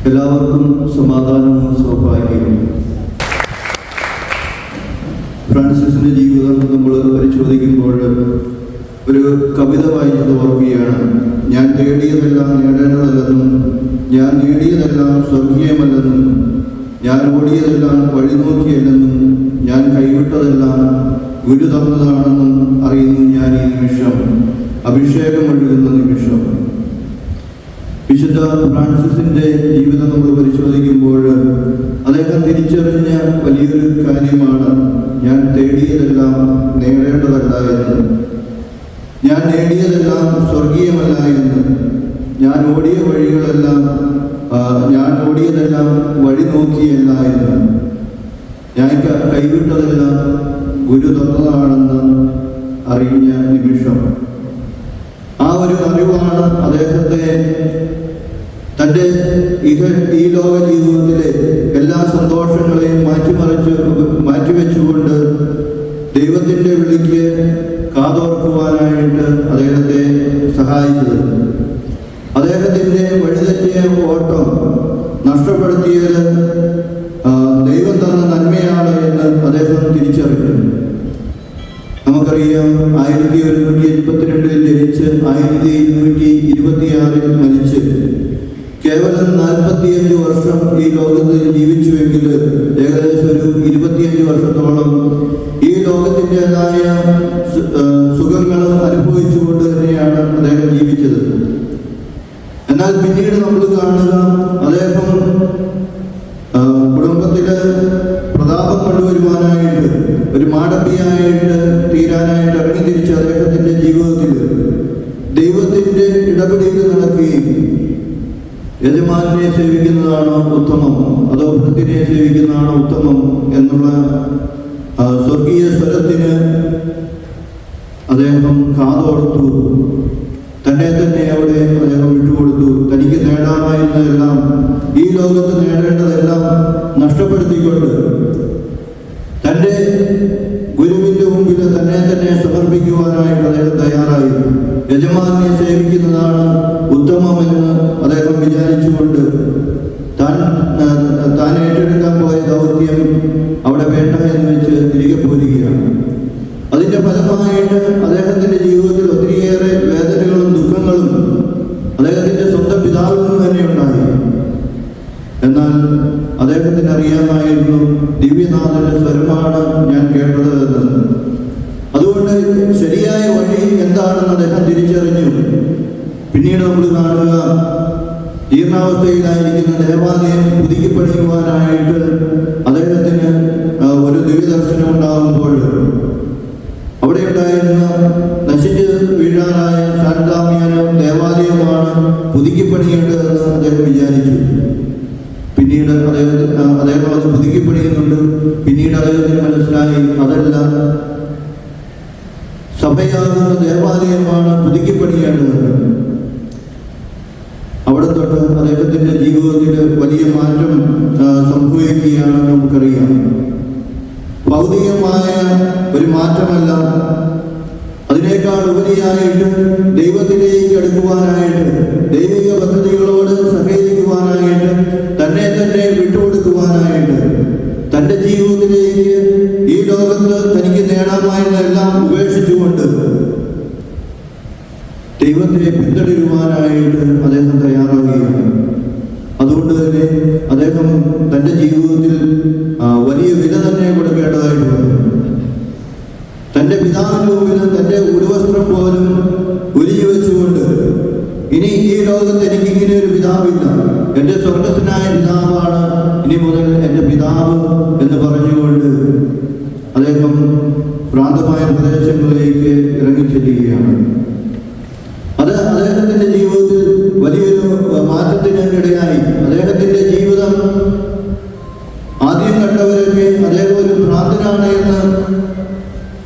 എല്ലാവർക്കും സമാധാനവും സൗഭാഗ്യവും. ഫ്രാൻസിസിന്റെ ജീവിതം നമ്മൾ പരിശോധിക്കുമ്പോൾ ഒരു കവിത വായിച്ചത് ഓർക്കുകയാണ്. ഞാൻ തേടിയതെല്ലാം നേടേണ്ടതല്ലെന്നും ഞാൻ നേടിയതെല്ലാം സ്വർഗീയമല്ലെന്നും ഞാൻ ഓടിയതെല്ലാം വഴിനോക്കിയല്ലെന്നും ഞാൻ കൈവിട്ടതെല്ലാം ഗുരു തന്നതാണെന്നും അറിയുന്നു ഞാൻ ഈ നിമിഷം, അഭിഷേകമൊഴുകുന്ന നിമിഷം. വിശുദ്ധ ഫ്രാൻസിസിന്റെ ജീവിതം നമ്മൾ പരിശോധിക്കുമ്പോൾ അദ്ദേഹം തിരിച്ചറിഞ്ഞ വലിയൊരു കാര്യമാണ് ഞാൻ തേടിയതെല്ലാം നേടേണ്ടതല്ല എന്ന്, ഞാൻ നേടിയതെല്ലാം സ്വർഗീയമല്ല എന്ന്, ഞാൻ ഓടിയതെല്ലാം വഴി നോക്കിയല്ല എന്ന്, ഞാൻ കൈവിട്ടതെല്ലാം ഗുരു തന്നതാണെന്ന് അറിഞ്ഞ നിമിഷം. ആ ഒരു അറിവാണ് അദ്ദേഹത്തെ തൻ്റെ ഈ ലോക ജീവിതത്തിലെ എല്ലാ സന്തോഷങ്ങളെയും മാറ്റിവെച്ചുകൊണ്ട് ദൈവത്തിൻ്റെ വിളിക്ക് കാതോർക്കുവാനായിട്ട് അദ്ദേഹത്തെ സഹായിച്ചത്. അദ്ദേഹത്തിൻ്റെ വഴിതെറ്റിയ ഓട്ടം നഷ്ടപ്പെടുത്തിയത് ദൈവം തന്ന നന്മയാണ് എന്ന് അദ്ദേഹം തിരിച്ചറിഞ്ഞു. നമുക്കറിയാം, 1182 ജനിച്ച് 1226 മരിച്ച് കേവലം 45 വർഷം ഈ ലോകത്തിൽ ജീവിച്ചുവെങ്കിൽ ഏകദേശം ഒരു 25 വർഷത്തോളം ഈ ലോകത്തിൻ്റെതായ സുഖങ്ങൾ അനുഭവിച്ചുകൊണ്ട് തന്നെയാണ് അദ്ദേഹം ജീവിച്ചത്. എന്നാൽ പിന്നീട് നമ്മൾ കാണുക, അദ്ദേഹം കുടുംബത്തില് പ്രതാപം കൊണ്ടുവരുവാനായിട്ട്, ഒരു മാടമ്പിയായിട്ട് തീരാനായിട്ട് ഇറങ്ങിത്തിരിച്ച അദ്ദേഹത്തിന്റെ ജീവിതത്തിൽ ദൈവത്തിന്റെ ഇടപെടൽ നടക്കുകയും യജമാനെ സേവിക്കുന്നതാണോ ഉത്തമം അതോ ഭൃത്തിനെ സേവിക്കുന്നതാണോ ഉത്തമം എന്നുള്ള സ്വർഗീയ സ്വരത്തിന് അദ്ദേഹം കാതോർത്തു. തന്നെ അവിടെ അദ്ദേഹം വിട്ടുകൊടുത്തു. തനിക്ക് നേടാമായിരുന്നതെല്ലാം, ഈ ലോകത്ത് നേടേണ്ടതെല്ലാം നഷ്ടപ്പെടുത്തിക്കൊണ്ട് തൻ്റെ ഗുരുവിൻ്റെ മുമ്പിൽ തന്നെ സമർപ്പിക്കുവാനായിട്ട് അദ്ദേഹം തയ്യാറായി. യജമാനെ സേവിക്കുന്നതാണ് ഉത്തമമെന്ന് അദ്ദേഹം വിചാരിച്ചുകൊണ്ട് താൻ ഏറ്റെടുക്കാൻ പോയ ദൗത്യം അവിടെ വേണ്ട എന്ന് വെച്ച് തിരികെ പോരുകയാണ്. അതിൻ്റെ ഫലമായിട്ട് അദ്ദേഹത്തിൻ്റെ ജീവിതത്തിൽ ഒത്തിരിയേറെ വേദനകളും ദുഃഖങ്ങളും അദ്ദേഹത്തിൻ്റെ സ്വന്തം പിതാവിൽ നിന്ന് തന്നെ ഉണ്ടായി. എന്നാൽ അദ്ദേഹത്തിന് അറിയാമായിരുന്നു ദിവ്യനാഥന്റെ സ്വരമാണ് ഞാൻ കേട്ടത് എന്ന്. അതുകൊണ്ട് ശരിയായ വഴി എന്താണെന്ന് അദ്ദേഹം തിരിച്ചറിഞ്ഞു. പിന്നീട് നമ്മൾ കാണുക, ജീർണാവസ്ഥയിലായിരിക്കുന്ന ദേവാലയം പുതുക്കി പണിയുവാനായിട്ട് അദ്ദേഹത്തിന് ഒരു ദിവ്യദർശനം ഉണ്ടാകുമ്പോൾ അവിടെ ഉണ്ടായിരുന്ന നശിച്ച് വീഴാനായ സാൻഡാമിയാനോ ദേവാലയമാണ് പുതുക്കി പണിയേണ്ടതെന്ന് അദ്ദേഹം വിചാരിച്ചു. പിന്നീട് അദ്ദേഹം അത് പുതുക്കി പണിയുന്നുണ്ട്. പിന്നീട് അദ്ദേഹത്തിന് മനസ്സിലായി അതല്ല, സഭയാകുന്ന ദേവാലയമാണ് പുതുക്കി പണിയേണ്ടത്. അവിടെ തൊട്ട് അദ്ദേഹത്തിന്റെ ജീവിതത്തിൽ വലിയ മാറ്റം സംഭവിക്കുകയാണെന്ന് നമുക്കറിയാം. ഭൗതികമായ ഒരു മാറ്റമല്ല, അതിനേക്കാൾ ഉപരിയായിട്ട് ദൈവത്തിലേക്ക് അടുക്കുവാനായിട്ട്, ദൈവിക പദ്ധതികളോട് സഹകരിക്കുവാനായിട്ട്, തന്നെ വിട്ടുകൊടുക്കുവാനായിട്ട്, തൻ്റെ ജീവിതത്തിലേക്ക് ഈ ലോകത്ത് തനിക്ക് നേടാമായിരുന്നെല്ലാം ഉപേക്ഷിച്ചുകൊണ്ട് ദൈവത്തെ പിന്തുടരുവാനായിട്ട് അദ്ദേഹം തയ്യാറാവുകയാണ്. അതുകൊണ്ട് തന്നെ അദ്ദേഹം തൻ്റെ ജീവിതത്തിൽ വലിയ വില തന്നെ കൊടുക്കേണ്ടതായിട്ട് വന്നു. തൻ്റെ പിതാവിൻ്റെ മുമ്പിൽ തൻ്റെ ഉടുവസ്ത്രം പോലും ഉരിഞ്ഞു വെച്ചുകൊണ്ട്, ഇനി ഈ ലോകത്ത് എനിക്ക് ഇങ്ങനെ ഒരു പിതാവില്ല, എൻ്റെ സ്വർഗസ്വനായ പിതാവാണ് ഇനി മുതൽ എൻ്റെ പിതാവ് എന്ന് പറഞ്ഞുകൊണ്ട് അദ്ദേഹം പ്രാന്തമായ പ്രദേശങ്ങളിലേക്ക് ഇറങ്ങിച്ചെല്ലുകയാണ്. അത് അദ്ദേഹത്തിന്റെ ജീവിതത്തിൽ വലിയൊരു മാറ്റത്തിന് ഇടയായി. അദ്ദേഹത്തിന്റെ ജീവിതം ആദ്യം കണ്ടവരൊക്കെ അദ്ദേഹം ഒരു ഭ്രാന്തനാണ് എന്ന്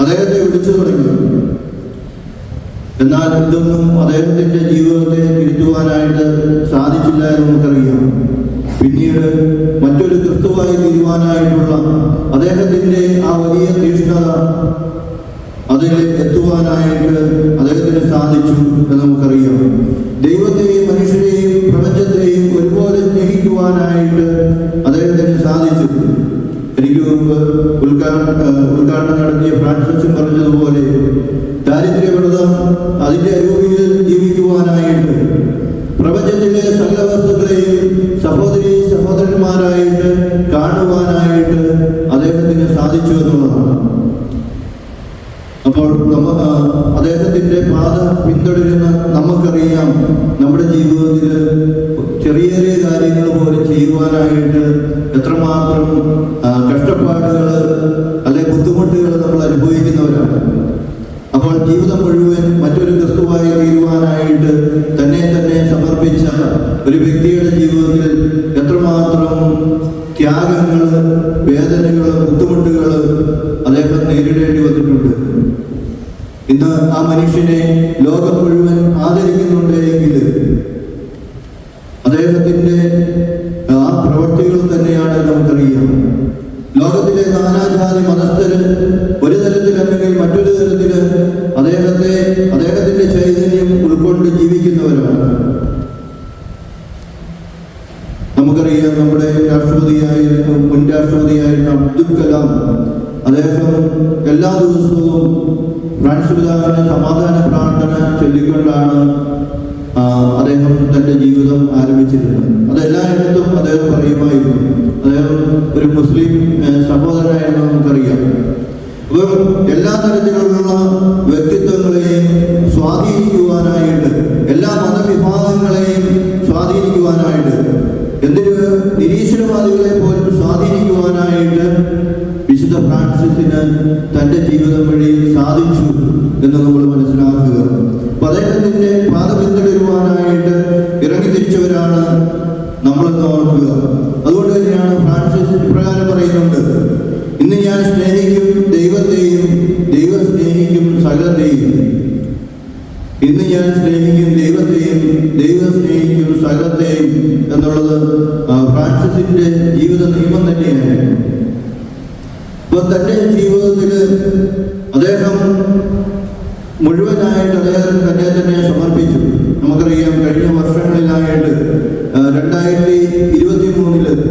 അദ്ദേഹത്തെ വിളിച്ചു തുടങ്ങി. എന്നാൽ ഇതൊന്നും അദ്ദേഹത്തിന്റെ ജീവിതത്തെ തിരുത്തുവാനായിട്ട് സാധിച്ചില്ല എന്ന് നമുക്കറിയാം. പിന്നീട് മറ്റൊരു ക്രിസ്തുവായി തീരുവാനായിട്ടുള്ള അദ്ദേഹത്തിന്റെ ആ വലിയ തീഷ്ണത, അതിൽ എത്തുവാനായിട്ട് അദ്ദേഹത്തിന് സാധിച്ചു എന്ന് നമുക്കറിയാം. ദൈവത്തെയും മനുഷ്യരെയും പ്രപഞ്ചത്തെയും ഒരുപോലെ ജീവിക്കുവാനായിട്ട് അദ്ദേഹത്തിന് സാധിച്ചു. എനിക്ക് മുമ്പ് ഉദ്ഘാടനം നടത്തിയ ഫ്രാൻസിസും പറഞ്ഞതുപോലെ ദാരിദ്ര്യവ്രതം അതിൻ്റെ അരൂപിയിൽ ജീവിക്കുവാനായിട്ട് പ്രപഞ്ചത്തിലെ സകല വസ്തുക്കളെയും സഹോദരി സഹോദരന്മാരായിട്ട് കാണുവാനായിട്ട് അദ്ദേഹത്തിന് സാധിച്ചു എന്നുള്ളതാണ്. അപ്പോൾ അദ്ദേഹത്തിന്റെ പാത പിന്തുടരുന്ന നമുക്കറിയാം, നമ്മുടെ ജീവിതത്തിൽ ചെറിയ ചെറിയ കാര്യങ്ങൾ പോലും ചെയ്യുവാനായിട്ട് എത്രമാത്രം കഷ്ടപ്പാടുകൾ അല്ലെ ബുദ്ധിമുട്ടുകൾ നമ്മൾ അനുഭവിക്കുന്നവരാണ്. അപ്പോൾ ജീവിതം മുഴുവൻ മറ്റൊരു ക്രിസ്തുവായി തീരുവാനായിട്ട് തന്നെ സമർപ്പിച്ച ഒരു വ്യക്തിയുടെ ജീവിതത്തിൽ എത്രമാത്രം ത്യാഗങ്ങൾ, വേദനകൾ, ബുദ്ധിമുട്ടുകൾ അദ്ദേഹം നേരിടേണ്ടി വന്നിട്ടുണ്ട്. ഇന്ന് ആ മനുഷ്യനെ ലോകം മുഴുവൻ ആദരിക്കുന്നുണ്ട് എങ്കിൽ അദ്ദേഹത്തിന്റെ ആ പ്രവൃത്തികൾ തന്നെയാണ് നമുക്കറിയാം. ലോകത്തിലെ നാനാജാതി മതസ്ഥര് ഒരു തരത്തിൽ അല്ലെങ്കിൽ മറ്റൊരു തരത്തിൽ അദ്ദേഹത്തിന്റെ ചൈതന്യം ഉൾക്കൊണ്ട് ജീവിക്കുന്നവരാണ്. നമുക്കറിയാം, നമ്മുടെ രാഷ്ട്രപതിയായിരുന്നു, മുൻ രാഷ്ട്രപതിയായിരുന്ന അബ്ദുൽ കലാം, അദ്ദേഹം എല്ലാ ദിവസവും ഫ്രാൻസ് പിതാവിന് സമാധാന പ്രാർത്ഥന ചൊല്ലിക്കൊണ്ടാണ് അദ്ദേഹം തന്റെ ജീവിതം ആരംഭിച്ചിരുന്നത്. അതെല്ലായിടത്തും അദ്ദേഹം പറയുമായിരുന്നു. അദ്ദേഹം ഒരു മുസ്ലിം സഹോദരനായിരുന്നു നമുക്കറിയാം. അപ്പം എല്ലാ തരത്തിലുള്ള വ്യക്തിത്വങ്ങളെയും സ്വാധീനിക്കുവാനായിട്ട്, എല്ലാ മതവിഭാഗങ്ങളെയും സ്വാധീനിക്കുവാനായിട്ട്, എന്തിന് നിരീശ്വരവാദികളെ പോലും സ്വാധീനിക്കുവാനായിട്ട് വിശുദ്ധ ഫ്രാൻസിസിന് തന്റെ ജീവിതം വഴി സാധിച്ചു എന്ന് നമ്മൾ മനസ്സിലാക്കുക. അപ്പൊ അദ്ദേഹത്തിന്റെ പാത പിന്തുടരുവാനായിട്ട് ഇറങ്ങി തിരിച്ചവരാണ് നമ്മളെന്ന് ഓർക്കുക. അതുകൊണ്ട് തന്നെയാണ് ഫ്രാൻസിസ് ഇപ്രകാരം പറയുന്നുണ്ട്: ഇന്ന് ഞാൻ സ്നേഹിക്കും ദൈവത്തെയും ദൈവം സ്നേഹിക്കും സകലത്തെയും. ഇന്ന് ഞാൻ സ്നേഹിക്കും ദൈവത്തെയും ദൈവം സ്നേഹിക്കും സകലത്തെയും എന്നുള്ളത് ഫ്രാൻസിസിന്റെ ജീവിത നിയമം തന്നെയായിരുന്നു. അപ്പൊ തന്റെ ജീവിതത്തിൽ അദ്ദേഹം മുഴുവനായിട്ട് അദ്ദേഹം തന്നെ സമർപ്പിച്ചു. നമുക്കറിയാം, കഴിഞ്ഞ വർഷങ്ങളിലായിട്ട് 2023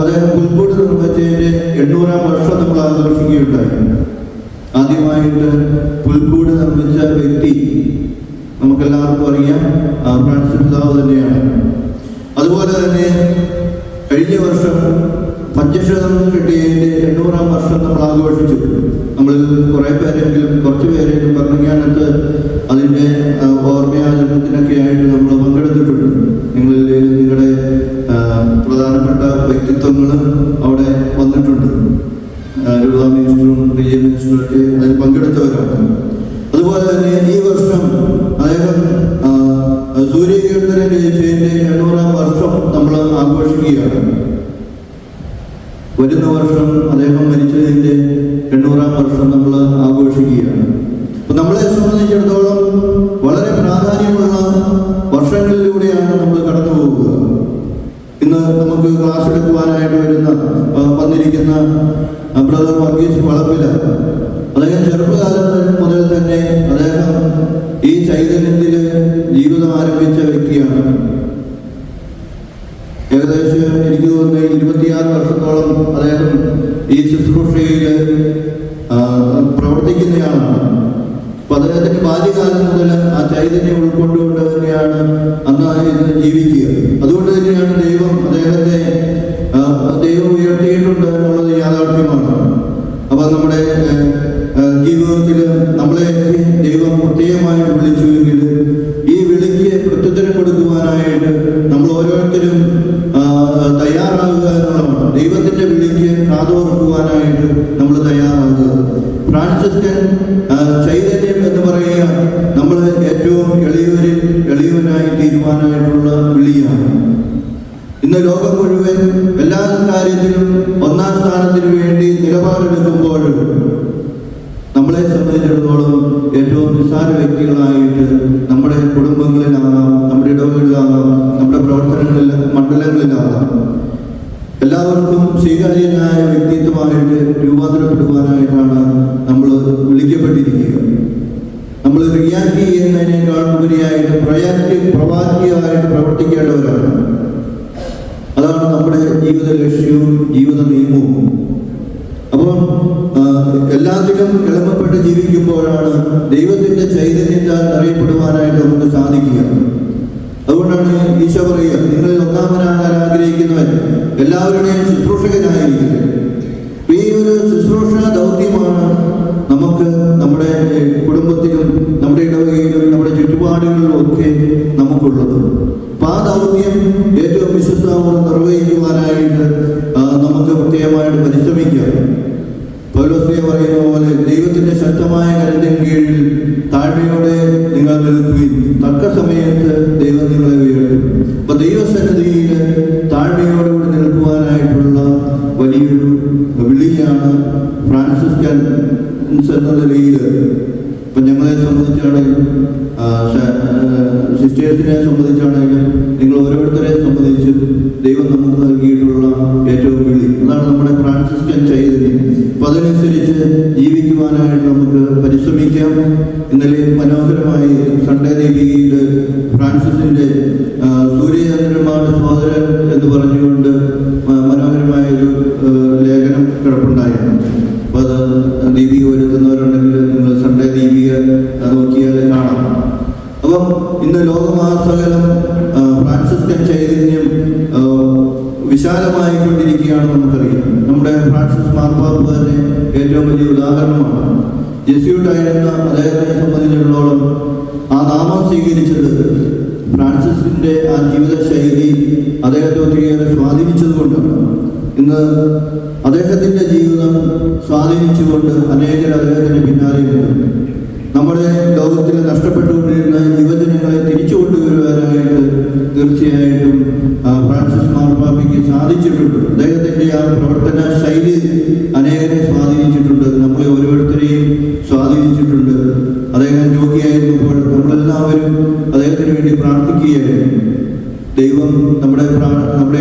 അദ്ദേഹം പുൽക്കൂട് നിർമ്മിച്ചതിന്റെ 800-ാം വർഷം നമ്മൾ ആഘോഷിക്കുകയുണ്ടായി. ആദ്യമായിട്ട് പുൽക്കൂട് നിർമ്മിച്ച വ്യക്തി നമുക്കെല്ലാവർക്കും അറിയാം, ഫ്രാൻസിസ് പിതാവ് തന്നെയാണ്. അതുപോലെ തന്നെ കഴിഞ്ഞ വർഷം പഞ്ചക്ഷതം കിട്ടിയതിന്റെ 800-ാം വർഷം നമ്മൾ ആഘോഷിച്ചു. നമ്മളിൽ കുറച്ച് പേരെങ്കിലും ഭരണങ്ങാനത്ത് അതിന്റെ ഓർമ്മയാചരണത്തിനൊക്കെ ആയിട്ട് നമ്മൾ പങ്കെടുത്തിട്ടുണ്ട്. നിങ്ങളുടെ പ്രധാനപ്പെട്ട വ്യക്തിത്വങ്ങൾ അവിടെ വന്നിട്ടുണ്ട്. രൂപതാ മിനിസ്റ്ററും റീജിയൻ മിനിസ്റ്ററും ഒക്കെ അതിൽ പങ്കെടുത്തവരാണ്. അതുപോലെ തന്നെ ഈ വർഷം അദ്ദേഹം സൂര്യകീർത്തനം രചിച്ചതിന്റെ 800-ാം വർഷം നമ്മൾ ആഘോഷിക്കുകയാണ്. വരുന്ന വർഷം അദ്ദേഹം മരിച്ചതിന്റെ 800-ാം വർഷം നമ്മൾ ആഘോഷിക്കുകയാണ്. അപ്പൊ നമ്മളെ സംബന്ധിച്ചിടത്തോളം വളരെ പ്രാധാന്യമുള്ള വർഷങ്ങളിലൂടെയാണ് നമ്മൾ കടന്നു പോകുക. ഇന്ന് നമുക്ക് ക്ലാസ് എടുക്കുവാനായിട്ട് വന്നിരിക്കുന്ന ബ്രദർ വർഗീസ് വളപ്പില, അദ്ദേഹം ചെറുപ്പകാലം മുതൽ തന്നെ അദ്ദേഹം ഈ ചൈതന്യത്തിൽ ജീവിതം ആരംഭിച്ച വ്യക്തിയാണ്. ഏകദേശം എനിക്ക് തോന്നുന്നു 26 വർഷത്തോളം അദ്ദേഹം ഈ ശുശ്രൂഷയിൽ പ്രവർത്തിക്കുന്നയാളാണ്. അപ്പൊ അദ്ദേഹത്തിന്റെ ബാല്യകാലം മുതൽ ആ ചൈതന്യം ഉൾക്കൊണ്ടുകൊണ്ട് തന്നെയാണ് ഇന്ന് ജീവിക്കുക. അതുകൊണ്ട് തന്നെയാണ് അദ്ദേഹത്തെ ദൈവം ഉയർത്തിയിട്ടുണ്ട് എന്നുള്ളത് യാഥാർത്ഥ്യമാണ്. അപ്പൊ നമ്മുടെ ജീവിതത്തിൽ നമ്മളെ ദൈവം പ്രത്യേകമായിട്ട് വിളിച്ചുവെങ്കിൽ ഈ വിളിക്ക് പ്രത്യുത്തരം കൊടുക്കുവാനായിട്ട് നമ്മൾ ഓരോരുത്തരും തയ്യാറാകുക എന്നുള്ളതാണ്. ദൈവത്തിന്റെ വിളിക്ക് കാതോർക്കുവാനായിട്ട് നമ്മൾ തയ്യാറാകുക. ഫ്രാൻസിസ്കൻ ചൈതന്യം എന്ന് പറയുക നമ്മൾ ഏറ്റവും എളിയവനായി തീരുവാനായിട്ടുള്ള വിളിയാണ്. ഇന്ന് ലോകം മുഴുവൻ എല്ലാ കാര്യത്തിലും 1-ാം സ്ഥാനത്തിന് വേണ്ടി നിലപാടെടുക്കുമ്പോൾ നമ്മളെ സംബന്ധിച്ചിടത്തോളം ഏറ്റവും നിസ്സാര വ്യക്തികളായിട്ട് നമ്മുടെ കുടുംബങ്ങളിലാകാം, നമ്മുടെ ഇടവകളിലാകാം, നമ്മുടെ മണ്ഡലങ്ങളിലാകാം, എല്ലാവർക്കും സ്വീകാര്യനായ വ്യക്തിത്വമായിട്ട് രൂപാന്തരപ്പെടുവാനായിട്ടാണ് നമ്മൾ വിളിക്കപ്പെട്ടിരിക്കുക. നമ്മൾ റിയാക്ട് ചെയ്യുന്നതിനേക്കാൾ ഉപരിയായിട്ട് പ്രൊവാക്റ്റീവായിട്ട് പ്രവർത്തിക്കേണ്ടവരാണ്. നമ്മുടെ ജീവിത ലക്ഷ്യവും ജീവിത നിയമവും. അപ്പം എല്ലാത്തിലും എളിമപ്പെട്ട് ജീവിക്കുമ്പോഴാണ് ദൈവത്തിന്റെ ചൈതന്യത്താൽ അറിയപ്പെടുവാനായിട്ട് നമുക്ക് സാധിക്കുക. അതുകൊണ്ടാണ് ഈശോ പറയുക, നിങ്ങളിൽ ഒന്നാമനാകാൻ ആഗ്രഹിക്കുന്നവൻ എല്ലാവരുടെയും ശുശ്രൂഷകനായിരിക്കും. ഈ ഒരു ശുശ്രൂഷ ദൗത്യമാണ് നമുക്ക് നമ്മുടെ കുടുംബത്തിലും നമ്മുടെ ഇടവകയിലും നമ്മുടെ ചുറ്റുപാടുകളിലും ഒക്കെ നമുക്കുള്ളത്. അപ്പൊ ആ ദൗത്യം ഏറ്റവും വിശ്വസ്തയോടെ നിർവഹിക്കുവാനായിട്ട് നമുക്ക് പ്രത്യേകമായിട്ട് പരിശ്രമിക്കാം. പൗലോസ് പറയുന്ന പോലെ ദൈവത്തിന്റെ ശക്തമായ കരുത്തിൻ കീഴിൽ താഴ്മയോടെ നിങ്ങൾ നിൽക്കുകയും തക്ക സമയത്ത് ദൈവം നിങ്ങളെ ഉയർത്തും. അപ്പൊ ദൈവസന്നിധിയിൽ താഴ്മയോടുകൂടി നിൽക്കുവാനായിട്ടുള്ള വലിയൊരു വിളിയാണ് ഫ്രാൻസിസ്കൻസ് എന്ന നിലയിൽ ഇപ്പൊ ഞങ്ങളെ സംബന്ധിച്ചാണെങ്കിലും സിസ്റ്റേഴ്സിനെ സംബന്ധിച്ചാണെങ്കിലും നിങ്ങൾ ഓരോരുത്തരെ സംബന്ധിച്ചും ദൈവം നമുക്ക് നൽകിയിട്ടുള്ള ഏറ്റവും വിളി അതാണ് നമ്മുടെ ഫ്രാൻസിസ്കൻ ചൈതന്യം. അപ്പൊ അതനുസരിച്ച് ജീവിക്കുവാനായിട്ട് നമുക്ക് പരിശ്രമിക്കാം. ഇന്നലെ മനോഹരമായി സൺഡേ ദീപികയിൽ ഫ്രാൻസിസിന്റെ സൂര്യചന്ദ്രന്മാരുടെ സഹോദരൻ എന്ന് പറഞ്ഞുകൊണ്ട് മനോഹരമായൊരു ലേഖനം കിടപ്പുണ്ടായിരുന്നു. അപ്പൊ അത് ദീപിക വരുത്തുന്നവരുണ്ടെങ്കിൽ നിങ്ങൾ സൺഡേ ദീപിക നോക്കിയാൽ കാണാം. അപ്പം ഇന്ന് ലോകമാസകലം ഫ്രാൻസിസ്കൻ ചൈതന്യം വിശാലമായിക്കൊണ്ടിരിക്കുകയാണ്. നമുക്കറിയാം, നമ്മുടെ ഫ്രാൻസിസ് മാർപ്പാപ്പ തന്നെ ഏറ്റവും വലിയ ഉദാഹരണമാണ്. ജെസ്യൂട്ടായിരുന്ന അദ്ദേഹത്തെ സംബന്ധിച്ചിടത്തോളം ആ നാമം സ്വീകരിച്ചത് ഫ്രാൻസിസിന്റെ ആ ജീവിത ശൈലി അദ്ദേഹത്തെ ഒത്തിരിയേറെ സ്വാധീനിച്ചത് കൊണ്ടാണ്. ഇന്ന് അദ്ദേഹത്തിന്റെ ജീവിതം സ്വാധീനിച്ചുകൊണ്ട് അനേകർ അദ്ദേഹത്തിന് പിന്നാലെയുണ്ട്. നമ്മുടെ ലോകത്തിൽ നഷ്ടപ്പെട്ടുകൊണ്ടിരുന്ന യുവജനങ്ങളെ തിരിച്ചു കൊണ്ടുവരുവാനായിട്ട് തീർച്ചയായിട്ടും ഫ്രാൻസിസ് മാർപ്പാപ്പയ്ക്ക് സാധിച്ചിട്ടുണ്ട്. അദ്ദേഹത്തിന്റെ ആ പ്രവർത്തന ശൈലി അനേകരെ സ്വാധീനിച്ചിട്ടുണ്ട്, നമ്മളെ ഓരോരുത്തരെയും സ്വാധീനിച്ചിട്ടുണ്ട്. അദ്ദേഹം രോഗിയായിരുന്നപ്പോൾ നമ്മളെല്ലാവരും അദ്ദേഹത്തിന് വേണ്ടി പ്രാർത്ഥിക്കുകയായിരുന്നു. ദൈവം നമ്മുടെ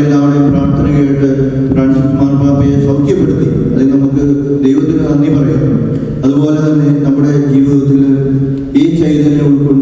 എല്ലാവരുടെയും പ്രാർത്ഥന കേട്ട് ഫ്രാൻസിസ് മാർപ്പാപ്പയെ സൗഖ്യപ്പെടുത്തി. അതിൽ നമുക്ക് ദൈവത്തിന് നന്ദി പറയാം. അതുപോലെ തന്നെ നമ്മുടെ ജീവിതത്തിൽ ഈ ചൈതന്യം ഉൾക്കൊണ്ട്